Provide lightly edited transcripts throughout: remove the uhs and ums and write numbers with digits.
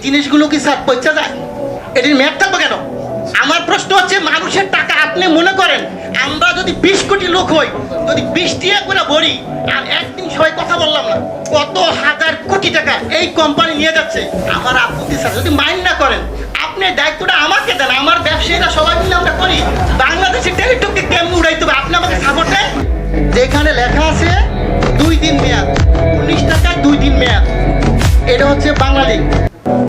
জিনিসগুলো কি স্যার পচা যায়? এটির মেয়াদ থাকবে কেন? আমার প্রশ্ন হচ্ছে, মানুষের টাকা আপনি মনে করেন আমরা যদি 20 কোটি লোক হই, যদি 20 টাকা করে ভরি, আর একদিন সবাই কথা বললাম না, কত হাজার কোটি টাকা এই কোম্পানি নিয়ে যাচ্ছে। আমার আপত্তি স্যার, যদি মাইন্ড না করেন আপনি দায়িত্বটা আমাকে দেন, আমার ব্যবসায়ীরা সবাই মিলে আমরা করি। বাংলাদেশের টেলিটককে কেমন উড়াইতে হবে আপনি আমাকে সাপোর্ট দেন। যেখানে লেখা আছে 2 দিন মেয়াদ, 19 টাকায় 2 দিন মেয়াদ, এটা হচ্ছে বাংলালিংক।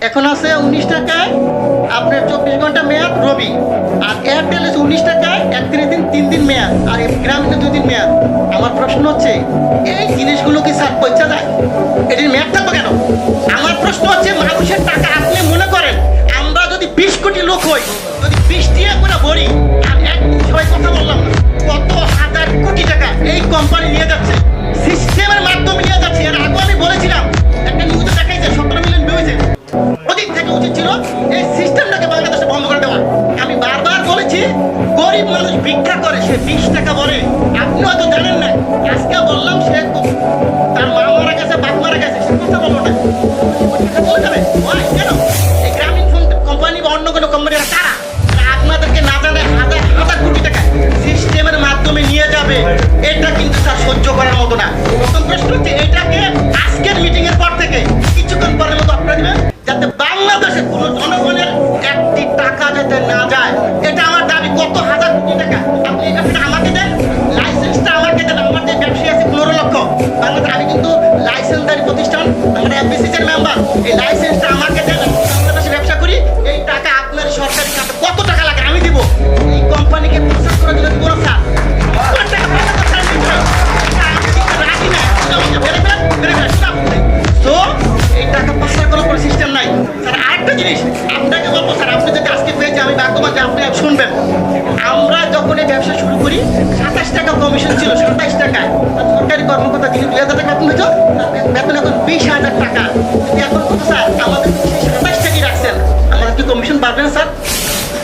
এখন আছে 19 টাকায় আপনার 24 ঘন্টা মেয়াদ রবি, আর এয়ারটেল আছে 19 টাকায় 31 দিন 3 দিন মেয়াদ, আর গ্রামীণ 2 দিন মেয়াদ। আমার প্রশ্ন হচ্ছে, এই জিনিসগুলো কি স্যার পচা যায়? এটির মেয়াদ থাকবে কেন? আমার প্রশ্ন হচ্ছে, মানুষের টাকা আপনি মনে করেন আমরা যদি 20 কোটি লোক হই, যদি 20 টাকা করে ভরি, আর একদিন সবাই কথা বললাম না, কত হাজার কোটি টাকা এই কোম্পানি নিয়ে যাচ্ছে, সিস্টেমের মাধ্যমে নিয়ে যাচ্ছে। এর আগে আমি বলেছিলাম, একটা নিউজে দেখাইছে 17 মিলিয়ন ভিউজে। ওদিক থেকে উচিত ছিল এই সিস্টেমটাকে বাংলাদেশে বন্ধ করে দেওয়া। আমি বারবার বলেছি, গরিব মানুষ ভিক্ষা করে, সে 20 টাকা বলে, আপনি হয়তো জানেন না। আজকে বললাম সে তার মা মারা গেছে, বাপ মারা গেছে, সে কথা বলবো না, বলে যাবে কেন? এই গ্রামীণ ফোন কোম্পানি বা অন্য কোনো কোম্পানিরা তারা আপনাদেরকে না জানে হাজার হাজার কোটি টাকা সিস্টেমের মাধ্যমে নিয়ে যাবে। এটা কিন্তু তার সহ্য করার মতো না। প্রথম প্রশ্ন হচ্ছে, এটাকে আজকের মিটিং এর পর থেকে কিছুক্ষণ পরের মতো আপনারা দিবেন, যাতে বাংলাদেশের কোনো জনগণের একটি টাকা যাতে না যায়। এটা আমার দাবি। কত হাজার কোটি টাকা আপনি এই ব্যবসাটা আমাকে দেন, লাইসেন্সটা আমাকে দেন। আমার যে ব্যবসায়ী আছে 15 লক্ষ বাংলাদেশ, আমি কিন্তু লাইসেন্সদারি প্রতিষ্ঠান, আমরা এফবিসিসির মেম্বার। এই লাইসেন্সটা আমাকে দেন, বাংলাদেশে ব্যবসা করি। এই টাকা আপনার সরকারি খাতে কত টাকা লাগে আমি দিব। এই কোম্পানিকে প্রসেস করে দিলে দিব না স্যার। কত টাকা স্যার দিতে হবে? আমি দিতে রাজি না। তো এই টাকা পাচার করার কোনো সিস্টেম নাই স্যার। আরেকটা জিনিস আপনাকে বলবো স্যার, আপনি যদি আজকে পেয়েছে আমি ভাগ্যবান যে আপনি শুনবেন। আমরা যখন এই ব্যবসা শুরু করি 27 টাকা কমিশন ছিল, 27 টাকা। সরকারি কর্মকর্তা যিনি 2000 টাকা বেতন হতো, বেতন এখন 20,000 টাকা। যদি এখন কত স্যার আমাদের 27 টাকাই রাখছেন, আমাদের কি কমিশন বাড়বে না স্যার?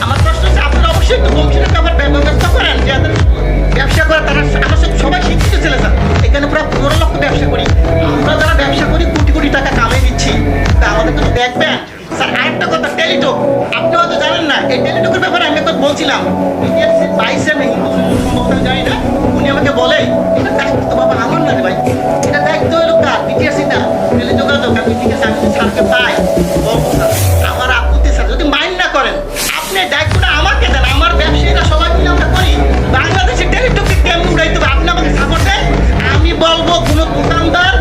আমার প্রশ্ন হচ্ছে, আপনারা অবশ্যই একটু কমিশনের ব্যাপার ব্যবস্থা করেন, যাদের ব্যবসা করে তারা আমার সবাই শিক্ষিত ছেলে স্যার। এখানে প্রায় 15 লক্ষ ব্যবসা করি। আমরা যারা ব্যবসা করি কোটি কোটি টাকা কামাই দিচ্ছি, তা আমাদের কিন্তু দেখবেন স্যার। আরেকটা কথা, টেলিটক আপনি হয়তো জানেন না। এই টেলিটকের ব্যাপারে আমি একবার বলছিলাম, বাইসে আমি সম্ভবত জানি না, উনি আমাকে বলে এটা দায়িত্ব তো বাবা আমার না রে ভাই, এটা দায়িত্ব হলো কার? বিটিআরসি না, টেলিযোগাযোগ। আমি ঠিক আছে, আমি স্যারকে পাই বলবো স্যার। আমার আপত্তি স্যার, যদি মাইন্ড না করেন আপনি দায়িত্বটা আমাকে দেন, আমার ব্যবসায়ীরা সবাই মিলে আমরা করি। বাংলাদেশের টেলিটককে কেমন উড়াইতে হবে আপনি আমাকে সাপোর্ট দেন। আমি বলবো কোনো দোকানদার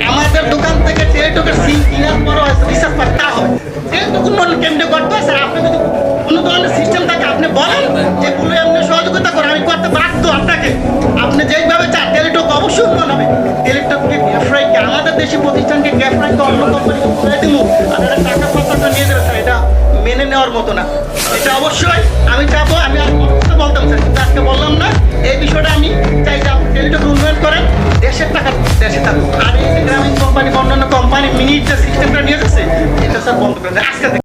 আমাদের দোকান থেকে টেলিটকের সিম কেনার পরও রিচার্জ করতে হবে। টেলিটক উন্নয়ন কেন্দ্র করতে হয় স্যার। আপনি যদি কোনো ধরনের সিস্টেম থাকে আপনি বলেন, যেগুলো এমনি সহযোগিতা করে আমি করতে বাধ্য আপনাকে। আপনি যেইভাবে চান টেলিটক অবশ্যই উন্নয়ন হবে। টেলিটককে গ্যাফরাইকে, আমাদের দেশি প্রতিষ্ঠানকে গ্যাফরাইকে অন্য কোম্পানিকে করে দিব, আর এটা টাকা পয়সাটা নিয়ে যাবে স্যার, এটা মেনে নেওয়ার মতো না। এটা অবশ্যই আমি চাবো, আমি আর কথা বলতাম স্যার, কিন্তু আজকে বললাম না। এই বিষয়টা আমি চাই যে আপনি টেলিটক উন্নয়ন করেন, দেশের টাকা দেশে থাকুক। আর এই যে গ্রামীণ কোম্পানি, অন্যান্য কোম্পানি মিনিট যে সিস্টেমটা নিয়ে যাচ্ছে, এটা স্যার বন্ধ করেন আজকে।